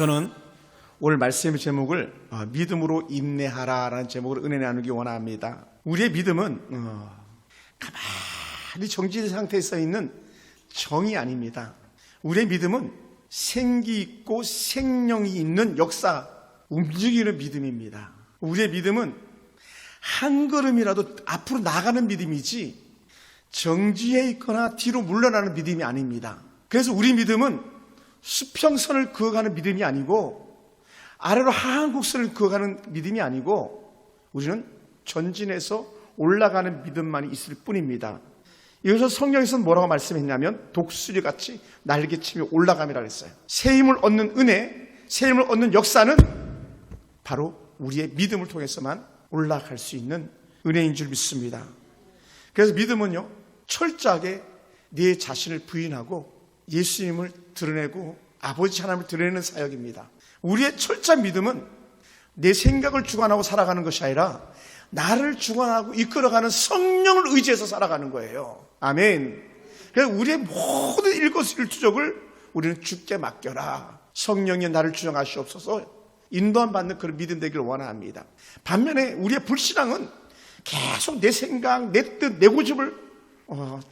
저는 오늘 말씀의 제목을 믿음으로 인내하라라는 제목으로 은혜 나누기 원합니다. 우리의 믿음은 가만히 정지된 상태에 서 있는 정이 아닙니다. 우리의 믿음은 생기 있고 생명이 있는 역사, 움직이는 믿음입니다. 우리의 믿음은 한 걸음이라도 앞으로 나가는 믿음이지 정지해 있거나 뒤로 물러나는 믿음이 아닙니다. 그래서 우리 믿음은 수평선을 그어가는 믿음이 아니고 아래로 하한 곡선을 그어가는 믿음이 아니고 우리는 전진해서 올라가는 믿음만이 있을 뿐입니다. 여기서 성경에서는 뭐라고 말씀했냐면 독수리같이 날개치며 올라감이라고 했어요. 새 힘을 얻는 은혜, 새 힘을 얻는 역사는 바로 우리의 믿음을 통해서만 올라갈 수 있는 은혜인 줄 믿습니다. 그래서 믿음은요, 철저하게 내 자신을 부인하고 예수님을 드러내고 아버지 하나님을 드러내는 사역입니다. 우리의 철저한 믿음은 내 생각을 주관하고 살아가는 것이 아니라 나를 주관하고 이끌어가는 성령을 의지해서 살아가는 거예요. 아멘. 그래서 우리의 모든 일거수일투족을 우리는 주께 맡겨라. 성령이 나를 주장하시옵소서. 인도함 받는 그런 믿음 되기를 원합니다. 반면에 우리의 불신앙은 계속 내 생각, 내 뜻, 내 고집을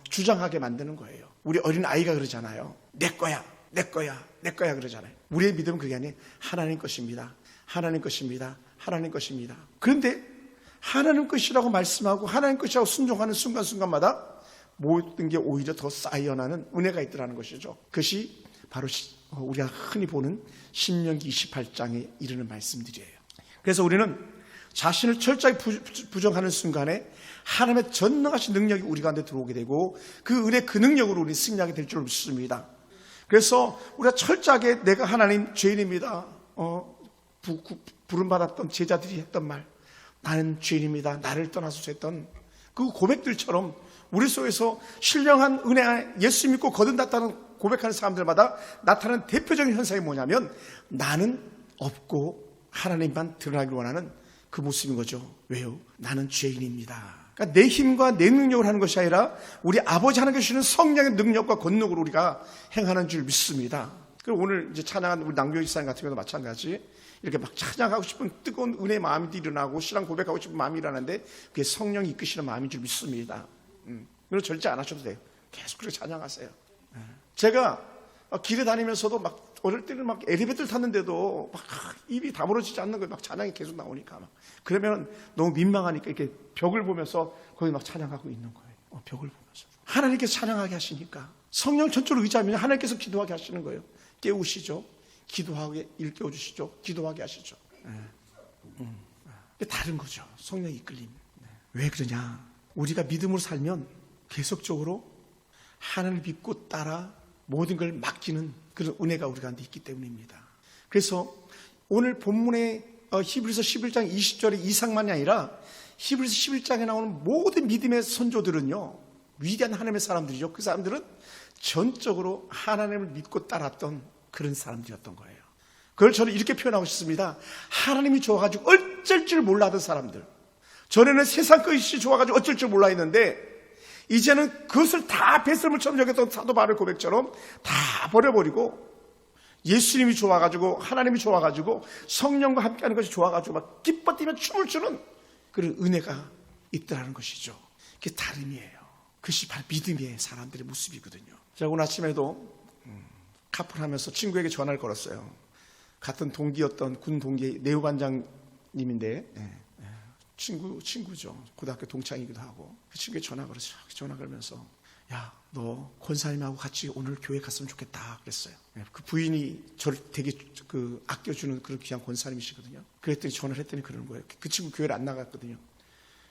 주장하게 만드는 거예요. 우리 어린 아이가 그러잖아요. 내 거야, 내 거야, 내 거야 그러잖아요. 우리의 믿음은 그게 아니에요. 하나님 것입니다. 하나님 것입니다. 하나님 것입니다. 그런데 하나님 것이라고 말씀하고 하나님 것이라고 순종하는 순간순간마다 모든 게 오히려 더 쌓여나는 은혜가 있더라는 것이죠. 그것이 바로 우리가 흔히 보는 신명기 28장에 이르는 말씀들이에요. 그래서 우리는 자신을 철저히 부정하는 순간에 하나님의 전능하신 능력이 우리 가운데 들어오게 되고 그 은혜 그 능력으로 우리 승리하게 될 줄 믿습니다. 그래서 우리가 철저하게 내가 하나님 죄인입니다. 부름받았던 제자들이 했던 말, 나는 죄인입니다. 나를 떠나서 했던 그 고백들처럼 우리 속에서 신령한 은혜, 예수 믿고 거듭났다는 고백하는 사람들마다 나타나는 대표적인 현상이 뭐냐면 나는 없고 하나님만 드러나길 원하는 그 모습인 거죠. 왜요? 나는 죄인입니다. 그러니까 내 힘과 내 능력을 하는 것이 아니라 우리 아버지 하나님께 주시는 성령의 능력과 권능으로 우리가 행하는 줄 믿습니다. 그리고 오늘 이제 찬양한 우리 낭교 집사님 같은 경우도 마찬가지. 이렇게 막 찬양하고 싶은 뜨거운 은혜의 마음이 일어나고 신앙 고백하고 싶은 마음이 일어나는데 그게 성령이 이끄시는 마음인 줄 믿습니다. 그래서 절제 안 하셔도 돼요. 계속 그렇게 찬양하세요. 제가 길에 다니면서도 막 어릴 때는 막 엘리베이터를 탔는데도 막 입이 다물어지지 않는 거예요. 막 찬양이 계속 나오니까 막. 그러면 너무 민망하니까 이렇게 벽을 보면서 거기 막 찬양하고 있는 거예요. 벽을 보면서. 하나님께서 찬양하게 하시니까 성령 전적으로 의지하면 하나님께서 기도하게 하시는 거예요. 깨우시죠. 기도하게 일깨워주시죠. 기도하게 하시죠. 다른 거죠. 성령의 이끌림. 왜 그러냐. 우리가 믿음으로 살면 계속적으로 하나님을 믿고 따라 모든 걸 맡기는 그런 은혜가 우리 가운데 있기 때문입니다. 그래서 오늘 본문의 히브리서 11장 20절의 이상만이 아니라 히브리서 11장에 나오는 모든 믿음의 선조들은요, 위대한 하나님의 사람들이죠. 그 사람들은 전적으로 하나님을 믿고 따랐던 그런 사람들이었던 거예요. 그걸 저는 이렇게 표현하고 싶습니다. 하나님이 좋아가지고 어쩔 줄 몰라던 사람들. 전에는 세상 것이 좋아가지고 어쩔 줄 몰라 했는데 이제는 그것을 다 뱃설물처럼 여겼던 사도 바울 고백처럼 다 버려버리고 예수님이 좋아가지고 하나님이 좋아가지고 성령과 함께하는 것이 좋아가지고 막 기뻐 뛰며 춤을 추는 그런 은혜가 있더라는 것이죠. 그게 다름이에요. 그것이 바로 믿음의 사람들의 모습이거든요. 제가 오늘 아침에도 카풀하면서 친구에게 전화를 걸었어요. 같은 동기였던 군 동기 내후반장님인데 친구죠. 고등학교 동창이기도 하고 그 친구에게 전화 걸었어요. 전화 걸면서 야, 너 권사님하고 같이 오늘 교회 갔으면 좋겠다 그랬어요. 그 부인이 저를 되게 아껴주는 그런 귀한 권사님이시거든요. 그랬더니 전화를 했더니 그러는 거예요. 그 친구 교회를 안 나갔거든요.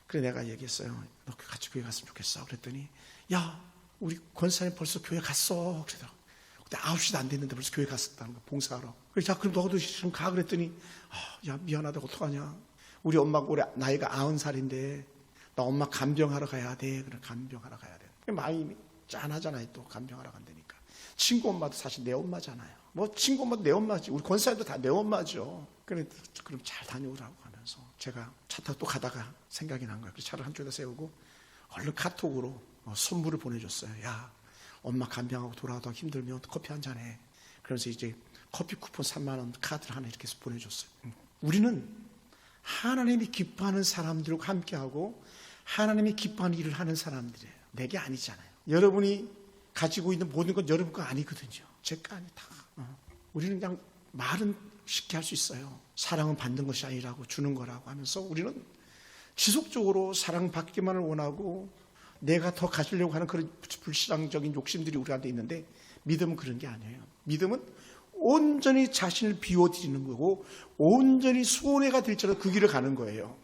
그래 내가 얘기했어요. 너 같이 교회 갔으면 좋겠어. 그랬더니 야, 우리 권사님 벌써 교회 갔어. 그러더라고. 그때 9시도 안 됐는데 벌써 교회 갔었다는 거, 봉사하러. 그래서 자, 그럼 너도 지금 가 그랬더니 야, 미안하다. 어떡하냐. 우리 엄마가 올해 나이가 90살인데 나 엄마 간병하러 가야 돼. 그래 간병하러 가야 돼. 마음이 짠하잖아요. 또 간병하러 간다니까. 친구 엄마도 사실 내 엄마잖아요. 뭐 친구 엄마도 내 엄마지. 우리 권사님도 다 내 엄마죠. 그래 그럼 잘 다녀오라고 하면서 제가 차 타고 또 가다가 생각이 난 거예요. 그래서 차를 한쪽에다 세우고 얼른 카톡으로 선물을 보내줬어요. 야, 엄마 간병하고 돌아오다가 힘들면 커피 한 잔 해. 그래서 이제 커피 쿠폰 3만 원 카드를 하나 이렇게 해서 보내줬어요. 우리는 하나님이 기뻐하는 사람들과 함께하고 하나님이 기뻐하는 일을 하는 사람들이에요. 내게 아니잖아요. 여러분이 가지고 있는 모든 건 여러분 거 아니거든요. 제 거 아니다. 우리는 그냥 말은 쉽게 할 수 있어요. 사랑은 받는 것이 아니라고 주는 거라고 하면서 우리는 지속적으로 사랑받기만을 원하고 내가 더 가지려고 하는 그런 불시장적인 욕심들이 우리한테 있는데 믿음은 그런 게 아니에요. 믿음은 온전히 자신을 비워드리는 거고 온전히 손해가 될지라도 그 길을 가는 거예요.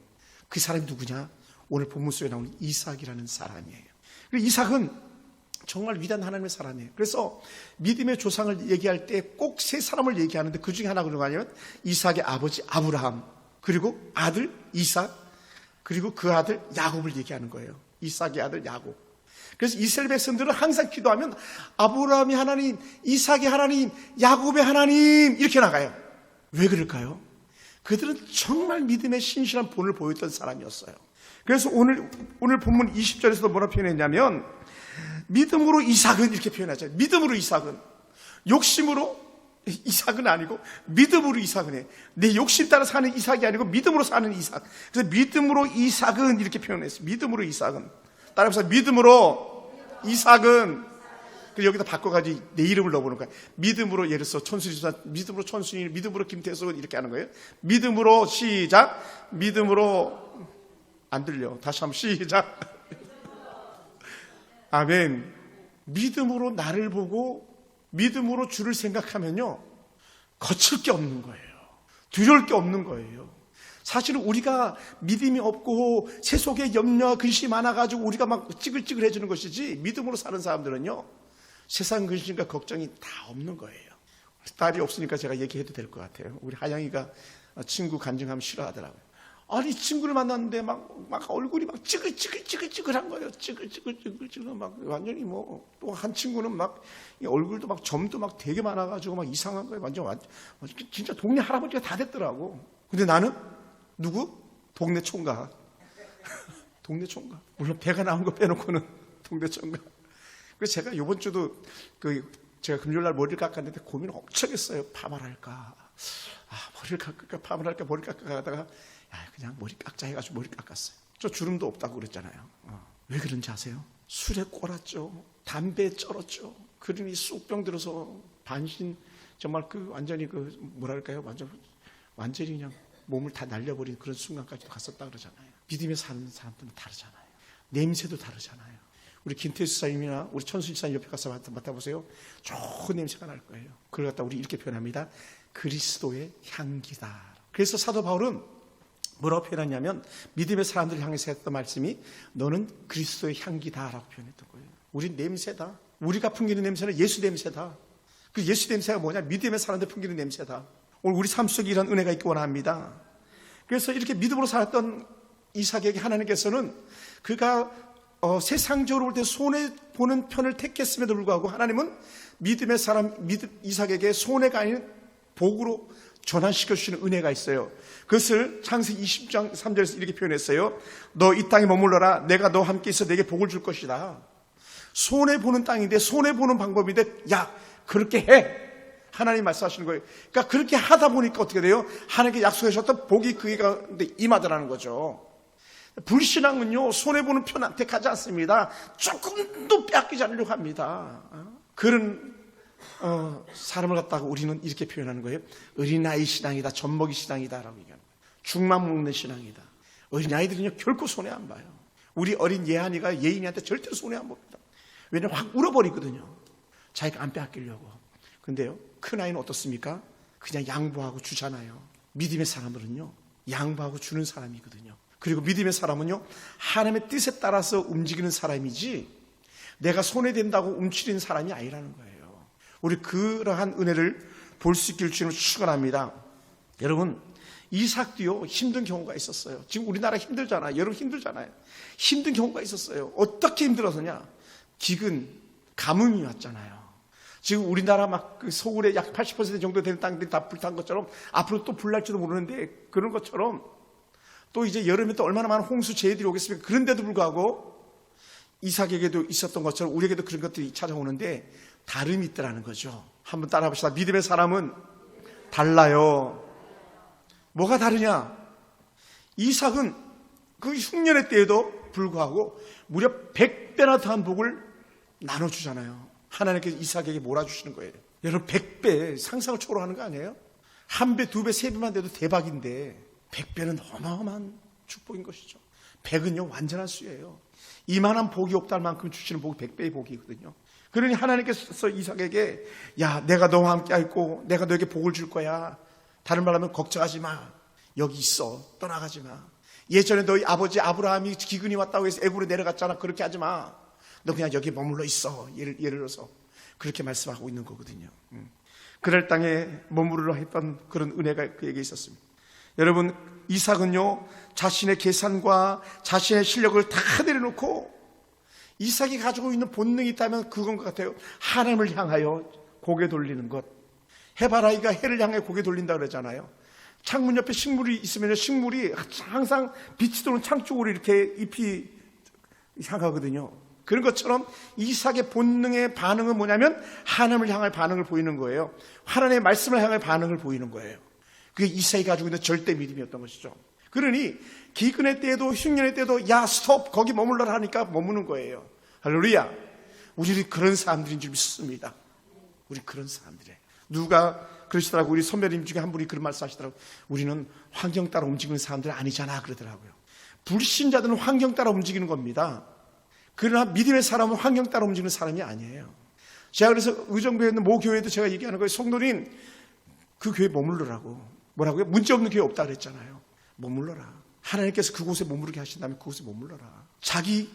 그 사람이 누구냐? 오늘 본문 속에 나오는 이삭이라는 사람이에요. 이삭은 정말 위대한 하나님의 사람이에요. 그래서 믿음의 조상을 얘기할 때 꼭 세 사람을 얘기하는데 그 중에 하나가 누구냐면 이삭의 아버지 아브라함, 그리고 아들 이삭, 그리고 그 아들 야곱을 얘기하는 거예요. 이삭의 아들 야곱. 그래서 이스라엘 백성들은 항상 기도하면 아브라함이 하나님, 이삭의 하나님, 야곱의 하나님 이렇게 나가요. 왜 그럴까요? 그들은 정말 믿음의 신실한 본을 보였던 사람이었어요. 그래서 오늘 본문 20절에서도 뭐라 표현했냐면 믿음으로 이삭은 이렇게 표현하죠. 믿음으로 이삭은. 욕심으로 이삭은 아니고 믿음으로 이삭은 해. 내 욕심 따라 사는 이삭이 아니고 믿음으로 사는 이삭. 그래서 믿음으로 이삭은 이렇게 표현했어요. 믿음으로 이삭은. 따라서 믿음으로 이삭은. 그래서 여기다 바꿔가지고 내 이름을 넣어보는 거야. 믿음으로 예를 들어서 천순이, 믿음으로 천순이, 믿음으로 김태수 이렇게 하는 거예요. 믿음으로 시작. 믿음으로 안 들려. 다시 한번 시작. 아멘. 믿음으로 나를 보고 믿음으로 주를 생각하면요 거칠 게 없는 거예요. 두려울 게 없는 거예요. 사실은 우리가 믿음이 없고 세속에 염려와 근심이 많아가지고 우리가 막 찌글찌글해지는 것이지 믿음으로 사는 사람들은요 세상 근심과 걱정이 다 없는 거예요. 딸이 없으니까 제가 얘기해도 될 것 같아요. 우리 하영이가 친구 간증하면 싫어하더라고요. 아니 친구를 만났는데 막 얼굴이 막 찌글찌글한 거예요. 찌글 막 완전히 뭐 또 한 친구는 막 얼굴도 막 점도 막 되게 많아가지고 막 이상한 거예요. 완전 진짜 동네 할아버지가 다 됐더라고. 근데 나는 누구? 동네 총각. 동네 총각. 물론 배가 나온 거 빼놓고는 동네 총각. 그래서 제가 이번 주도 제가 금요일 날 머리를 깎았는데 고민을 엄청 했어요. 파마를 할까? 머리를 깎을까? 파마를 할까? 머리 깎을까? 하다가 그냥 머리 깎자 해가지고 머리 깎았어요. 저 주름도 없다고 그랬잖아요. 왜 그런지 아세요? 술에 꼬랐죠. 담배에 쩔었죠. 그러니 쑥병 들어서 반신 정말 완전히 뭐랄까요? 완전히 그냥 몸을 다 날려버린 그런 순간까지도 갔었다 그러잖아요. 믿음에 사는 사람들은 다르잖아요. 냄새도 다르잖아요. 우리 김태수 사님이나 우리 천순 사님 옆에 가서 맡아보세요. 좋은 냄새가 날 거예요. 그걸 갖다 우리 이렇게 표현합니다. 그리스도의 향기다. 그래서 사도 바울은 뭐라고 표현하냐면 믿음의 사람들을 향해서 했던 말씀이 너는 그리스도의 향기다라고 표현했던 거예요. 우린 냄새다. 우리가 풍기는 냄새는 예수 냄새다. 그 예수 냄새가 뭐냐? 믿음의 사람들 풍기는 냄새다. 오늘 우리 삶 속에 이런 은혜가 있기 원합니다. 그래서 이렇게 믿음으로 살았던 이삭에게 하나님께서는 그가 세상적으로 볼 때 손해보는 편을 택했음에도 불구하고 하나님은 믿음의 사람 이삭에게 손해가 아닌 복으로 전환시켜 주시는 은혜가 있어요. 그것을 창세기 20장 3절에서 이렇게 표현했어요. 너 이 땅에 머물러라. 내가 너와 함께 있어 내게 복을 줄 것이다. 손해보는 땅인데 손해보는 방법인데 그렇게 해. 하나님 말씀하시는 거예요. 그러니까 그렇게 하다 보니까 어떻게 돼요? 하나님께 약속하셨던 복이 그에 가운데 임하더라는 거죠. 불신앙은요 손해보는 편 택하지 않습니다. 조금도 빼앗기지 않으려고 합니다. 그런 사람을 갖다가 우리는 이렇게 표현하는 거예요. 어린아이 신앙이다. 젖먹이 신앙이다라고 얘기하는 거예요. 죽만 먹는 신앙이다. 어린아이들은요 결코 손해 안 봐요. 우리 어린 예한이가 예인이한테 절대로 손해 안 봅니다. 왜냐하면 확 울어버리거든요. 자기가 안 빼앗기려고. 근데요 큰 아이는 어떻습니까? 그냥 양보하고 주잖아요. 믿음의 사람들은요 양보하고 주는 사람이거든요. 그리고 믿음의 사람은요 하나님의 뜻에 따라서 움직이는 사람이지 내가 손해된다고 움츠린 사람이 아니라는 거예요. 우리 그러한 은혜를 볼 수 있기를 주님을 축원합니다. 여러분 이삭도요 힘든 경우가 있었어요. 지금 우리나라 힘들잖아요. 여러분 힘들잖아요. 힘든 경우가 있었어요. 어떻게 힘들어서냐? 기근, 가뭄이 왔잖아요. 지금 우리나라 막 서울에 약 80% 정도 되는 땅들이 다 불탄 것처럼 앞으로 또 불날지도 모르는데 그런 것처럼 또 이제 여름에 또 얼마나 많은 홍수 재해들이 오겠습니까? 그런데도 불구하고 이삭에게도 있었던 것처럼 우리에게도 그런 것들이 찾아오는데 다름이 있더라는 거죠. 한번 따라 봅시다. 믿음의 사람은 달라요. 뭐가 다르냐? 이삭은 그 흉년의 때에도 불구하고 무려 100배나 더한 복을 나눠주잖아요. 하나님께서 이삭에게 몰아주시는 거예요. 여러분 100배 상상을 초월하는 거 아니에요? 1배, 2배, 3배만 돼도 대박인데 100배는 어마어마한 축복인 것이죠. 100은요 완전한 수예요. 이만한 복이 없다 할 만큼 주시는 복이 100배의 복이거든요. 그러니 하나님께서 이삭에게 야 내가 너와 함께 있고 내가 너에게 복을 줄 거야. 다른 말로 하면 걱정하지 마. 여기 있어. 떠나가지 마. 예전에 너희 아버지 아브라함이 기근이 왔다고 해서 애굽으로 내려갔잖아. 그렇게 하지 마. 너 그냥 여기 머물러 있어. 예를 들어서 그렇게 말씀하고 있는 거거든요. 그럴 땅에 머무르려 했던 그런 은혜가 그에게 있었습니다. 여러분 이삭은요 자신의 계산과 자신의 실력을 다 내려놓고 이삭이 가지고 있는 본능이 있다면 그건 것 같아요. 하나님을 향하여 고개 돌리는 것. 해바라기가 해를 향해 고개 돌린다 그러잖아요. 창문 옆에 식물이 있으면 식물이 항상 빛이 도는 창 쪽으로 이렇게 잎이 향하거든요. 그런 것처럼 이삭의 본능의 반응은 뭐냐면 하나님을 향할 반응을 보이는 거예요. 하나님의 말씀을 향할 반응을 보이는 거예요. 그게 이삭이 가지고 있는 절대 믿음이었던 것이죠. 그러니 기근의 때에도 흉년의 때에도 야 스톱 거기 머물러라 하니까 머무는 거예요. 할렐루야. 우리는 그런 사람들인 줄 믿습니다. 우리 그런 사람들이에요. 누가 그러시더라고요. 우리 선배님 중에 한 분이 그런 말씀 하시더라고요. 우리는 환경 따라 움직이는 사람들 아니잖아 그러더라고요. 불신자들은 환경 따라 움직이는 겁니다. 그러나 믿음의 사람은 환경 따라 움직이는 사람이 아니에요. 제가 그래서 의정부에 있는 모 교회도 제가 얘기하는 거예요. 성도님 그 교회에 머물러라고. 뭐라고요? 문제 없는 교회 없다 그랬잖아요. 머물러라. 하나님께서 그곳에 머무르게 하신다면 그곳에 머물러라. 자기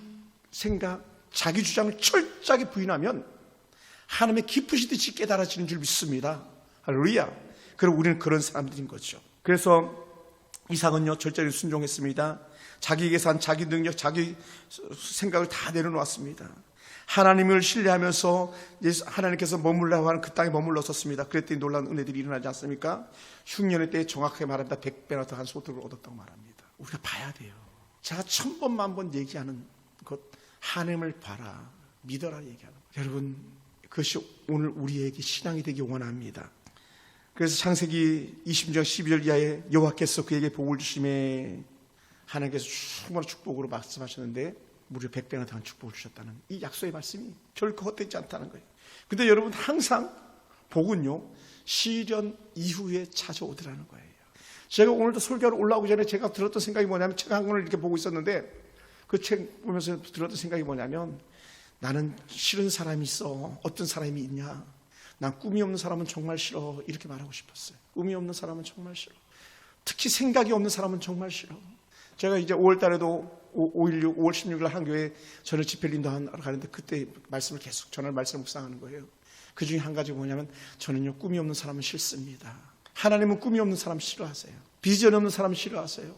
생각, 자기 주장을 철저하게 부인하면 하나님의 깊으시듯이 깨달아지는 줄 믿습니다. 할렐루야. 그럼 우리는 그런 사람들인 거죠. 그래서 이삭은요 절대로 순종했습니다. 자기 계산, 자기 능력, 자기 생각을 다 내려놓았습니다. 하나님을 신뢰하면서 하나님께서 머물라고 하는 그 땅에 머물렀었습니다. 그랬더니 놀라운 은혜들이 일어나지 않습니까? 흉년의 때에 정확하게 말합니다. 100배나 더한 소득을 얻었다고 말합니다. 우리가 봐야 돼요. 제가 1000번 만번 얘기하는 것, 하나님을 봐라, 믿어라 얘기하는 것. 여러분 그것이 오늘 우리에게 신앙이 되기 원합니다. 그래서 창세기 20장 12절 이하에 여호와께서 그에게 복을 주심에 하나님께서 충분한 축복으로 말씀하셨는데 무려 100배나 더한 축복을 주셨다는 이 약속의 말씀이 결코 헛되지 않다는 거예요. 근데 여러분 항상 복은요 시련 이후에 찾아오더라는 거예요. 제가 오늘도 설교하러 올라오기 전에 제가 들었던 생각이 뭐냐면 책 한 권을 이렇게 보고 있었는데 그 책 보면서 들었던 생각이 뭐냐면 나는 싫은 사람이 있어. 어떤 사람이 있냐. 난 꿈이 없는 사람은 정말 싫어. 이렇게 말하고 싶었어요. 꿈이 없는 사람은 정말 싫어. 특히 생각이 없는 사람은 정말 싫어. 제가 이제 5월 달에도 5월 16일 한 교회 저녁 집회를 인도하러 가는데 그때 말씀을 계속 전날 말씀을 묵상하는 거예요. 그 중에 한 가지가 뭐냐면 저는요 꿈이 없는 사람은 싫습니다. 하나님은 꿈이 없는 사람 싫어하세요. 비전이 없는 사람 싫어하세요.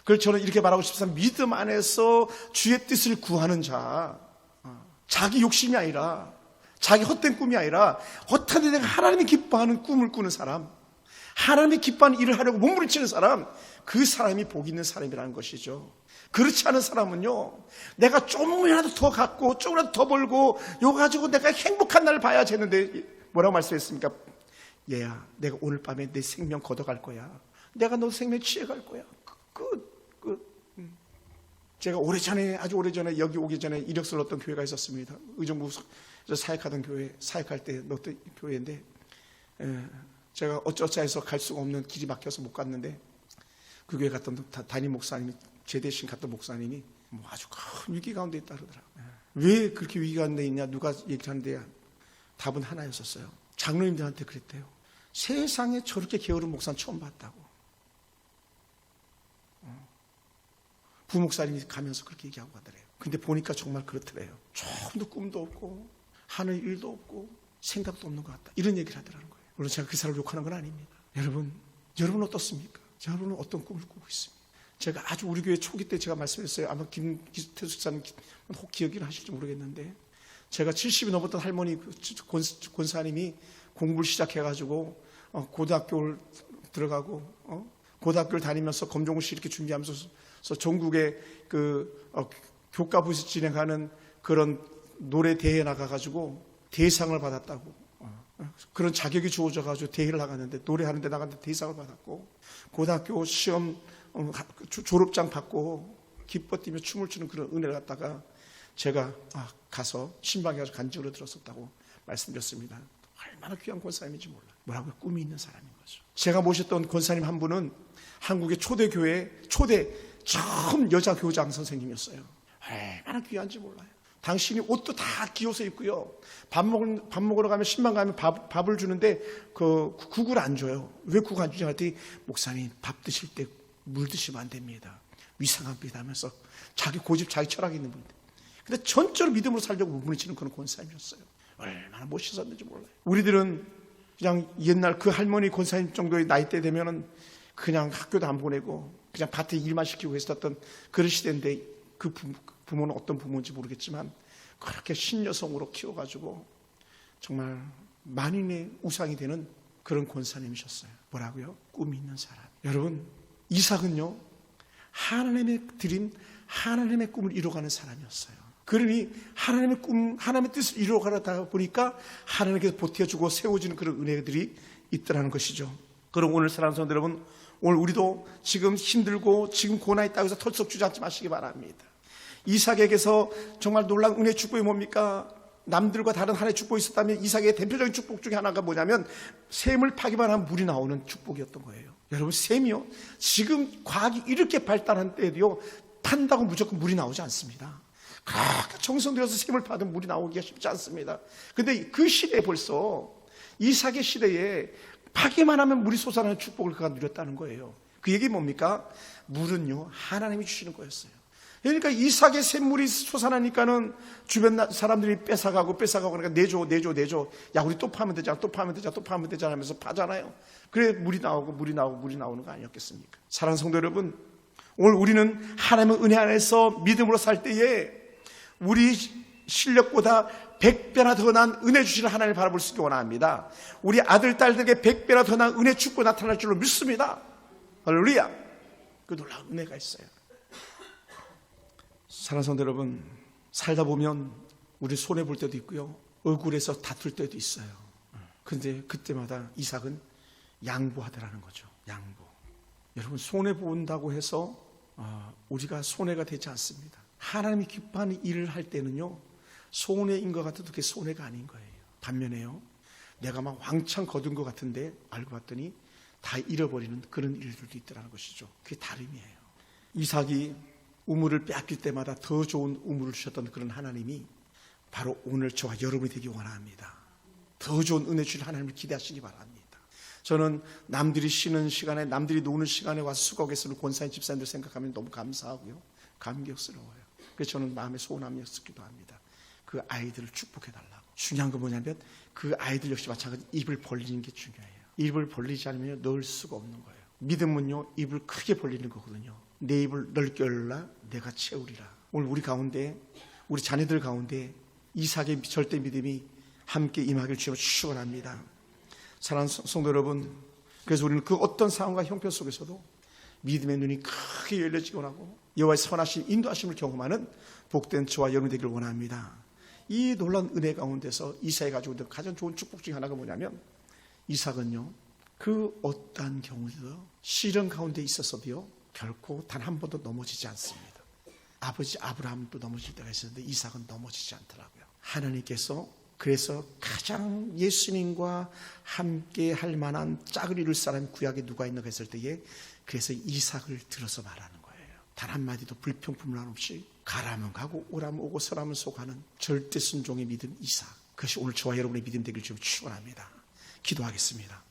그래서 저는 이렇게 말하고 싶습니다. 믿음 안에서 주의 뜻을 구하는 자, 자기 욕심이 아니라 자기 헛된 꿈이 아니라 어떻게 내가 하나님이 기뻐하는 꿈을 꾸는 사람, 하나님이 기뻐하는 일을 하려고 몸부림치는 사람, 그 사람이 복 있는 사람이라는 것이죠. 그렇지 않은 사람은요 내가 조금이라도 더 갖고 조금이라도 더 벌고 이거 가지고 내가 행복한 날을 봐야 되는데 뭐라고 말씀했습니까? 얘야 내가 오늘 밤에 내 생명 걷어갈 거야. 내가 너 생명 취해갈 거야. 제가 오래전에 아주 오래전에 여기 오기 전에 이력서를 넣었던 교회가 있었습니다. 의정부에서 사역하던 교회, 사역할 때 넣었던 교회인데 제가 어쩌해서 갈 수가 없는 길이 막혀서 못 갔는데 그 교회 갔던 담임 목사님이 제 대신 갔던 목사님이 뭐 아주 큰 위기 가운데 있다 그러더라고요. 왜 그렇게 위기 가운데 있냐 누가 얘기하는데 답은 하나였었어요. 장로님들한테 그랬대요. 세상에 저렇게 게으른 목사는 처음 봤다고. 부목사님이 가면서 그렇게 얘기하고 가더래요. 근데 보니까 정말 그렇더래요. 조금도 꿈도 없고 하는 일도 없고 생각도 없는 것 같다. 이런 얘기를 하더라는 거예요. 물론 제가 그 사람을 욕하는 건 아닙니다. 여러분 어떻습니까? 여러분은 어떤 꿈을 꾸고 있습니까? 제가 아주 우리 교회 초기 때 제가 말씀했어요. 아마 김태수 집사님 혹 기억이나 하실지 모르겠는데 제가 70이 넘었던 할머니 권사님이 공부를 시작해가지고 고등학교를 들어가고 고등학교를 다니면서 검정고시 이렇게 준비하면서 전국에 교과부에서 진행하는 그런 노래 대회에 나가가지고 대상을 받았다고. 그런 자격이 주어져가지고 대회를 나갔는데, 노래하는데 나갔는데 대상을 받았고, 고등학교 시험 졸업장 받고 기뻐 뛰며 춤을 추는 그런 은혜를 갖다가 제가 가서 신방에 가서 간증으로 들었었다고 말씀드렸습니다. 얼마나 귀한 권사님인지 몰라요. 뭐라고요? 꿈이 있는 사람인 거죠. 제가 모셨던 권사님 한 분은 한국의 초대교회 초대 처음 여자 교장 선생님이었어요. 얼마나 귀한지 몰라요. 당신이 옷도 다 기어서 입고요. 밥 먹으러 가면 신방 가면 밥을 주는데 국을 안 줘요. 왜 국 안 주냐 했더니 목사님 밥 드실 때 물 드시면 안 됩니다. 위상합니다 하면서 자기 고집 자기 철학이 있는 분인데, 근데 전적으로 믿음으로 살려고 무부리치는 그런 권사님이었어요. 얼마나 멋있었는지 몰라요. 우리들은 그냥 옛날 그 할머니 권사님 정도의 나이대 되면은 그냥 학교도 안 보내고 그냥 밭에 일만 시키고 있었던 그런 시대인데, 그 부모는 어떤 부모인지 모르겠지만 그렇게 신여성으로 키워가지고 정말 만인의 우상이 되는 그런 권사님이셨어요. 뭐라고요? 꿈이 있는 사람. 여러분, 이삭은요 하나님의 드린 하나님의 꿈을 이루어가는 사람이었어요. 그러니 하나님의 꿈, 하나님의 뜻을 이루어가다 보니까 하나님께서 보태주고 세워주는 그런 은혜들이 있더라는 것이죠. 그럼 오늘 사랑하는 성도 여러분, 오늘 우리도 지금 힘들고 지금 고난이 있다고 해서 털썩 주저앉지 마시기 바랍니다. 이삭에게서 정말 놀라운 은혜의 축복이 뭡니까? 남들과 다른 하나의 축복이 있었다면 이삭의 대표적인 축복 중에 하나가 뭐냐면 샘을 파기만 하면 물이 나오는 축복이었던 거예요. 여러분, 샘이요, 지금 과학이 이렇게 발달한 때에도요 판다고 무조건 물이 나오지 않습니다. 그렇게 정성 들여서 샘을 파든 물이 나오기가 쉽지 않습니다. 근데 그 시대에 벌써 이삭의 시대에 파기만 하면 물이 솟아나는 축복을 그가 누렸다는 거예요. 그 얘기 뭡니까? 물은요 하나님이 주시는 거였어요. 그러니까 이삭의 샘물이 솟아나니까는 주변 사람들이 뺏어가고 그러니까 내줘. 야, 우리 또 파면 되잖아, 또 파면 되잖아 하면서 파잖아요. 그래 물이 나오는 거 아니었겠습니까? 사랑하는 성도 여러분, 오늘 우리는 하나님의 은혜 안에서 믿음으로 살 때에 우리 실력보다 100배나 더 난 은혜 주시는 하나님을 바라볼 수 있기 원합니다. 우리 아들, 딸들에게 100배나 더 난 은혜 축복이 나타날 줄로 믿습니다. 할렐루야. 그 놀라운 은혜가 있어요. 사랑하는 성도 여러분, 살다 보면 우리 손해볼 때도 있고요, 억울해서 다툴 때도 있어요. 근데 그때마다 이삭은 양보하더라는 거죠. 양보. 여러분, 손해본다고 해서 우리가 손해가 되지 않습니다. 하나님이 기뻐하는 일을 할 때는요 손해인 것 같아도 그게 손해가 아닌 거예요. 반면에요, 내가 막 왕창 거둔 것 같은데 알고 봤더니 다 잃어버리는 그런 일들도 있더라는 것이죠. 그게 다름이에요. 이삭이 우물을 빼앗길 때마다 더 좋은 우물을 주셨던 그런 하나님이 바로 오늘 저와 여러분이 되기 원합니다. 더 좋은 은혜 주실 하나님을 기대하시기 바랍니다. 저는 남들이 쉬는 시간에, 남들이 노는 시간에 와서 수고하게 쓰는 권사님, 집사님들 생각하면 너무 감사하고요, 감격스러워요. 그래서 저는 마음의 소원함이었기도 합니다. 그 아이들을 축복해달라고. 중요한 건 뭐냐면 그 아이들 역시 마찬가지 입을 벌리는 게 중요해요. 입을 벌리지 않으면 넣을 수가 없는 거예요. 믿음은요 입을 크게 벌리는 거거든요. 내 입을 넓게 열라 내가 채우리라. 오늘 우리 가운데, 우리 자녀들 가운데 이삭의 절대 믿음이 함께 임하길 주여 축원합니다. 사랑하는 성도 여러분, 그래서 우리는 그 어떤 상황과 형편 속에서도 믿음의 눈이 크게 열려지곤 하고 여호와의 선하신 인도하심을 경험하는 복된 저와 여러분이 되기를 원합니다. 이 놀라운 은혜 가운데서 이삭이 가지고 있는 가장 좋은 축복 중에 하나가 뭐냐면, 이삭은요 그 어떠한 경우도 시련 가운데 있어서도요 결코 단 한 번도 넘어지지 않습니다. 아버지 아브라함도 넘어질 때가 있었는데 이삭은 넘어지지 않더라고요. 하나님께서 그래서 가장 예수님과 함께 할 만한 짝을 이룰 사람이 구약에 누가 있는가 했을 때에 그래서 이삭을 들어서 말하는 거예요. 단 한마디도 불평불만 없이 가라면 가고 오라면 오고 서라면 속하는 절대 순종의 믿음 이삭. 그것이 오늘 저와 여러분의 믿음 되길 좀 축원합니다. 기도하겠습니다.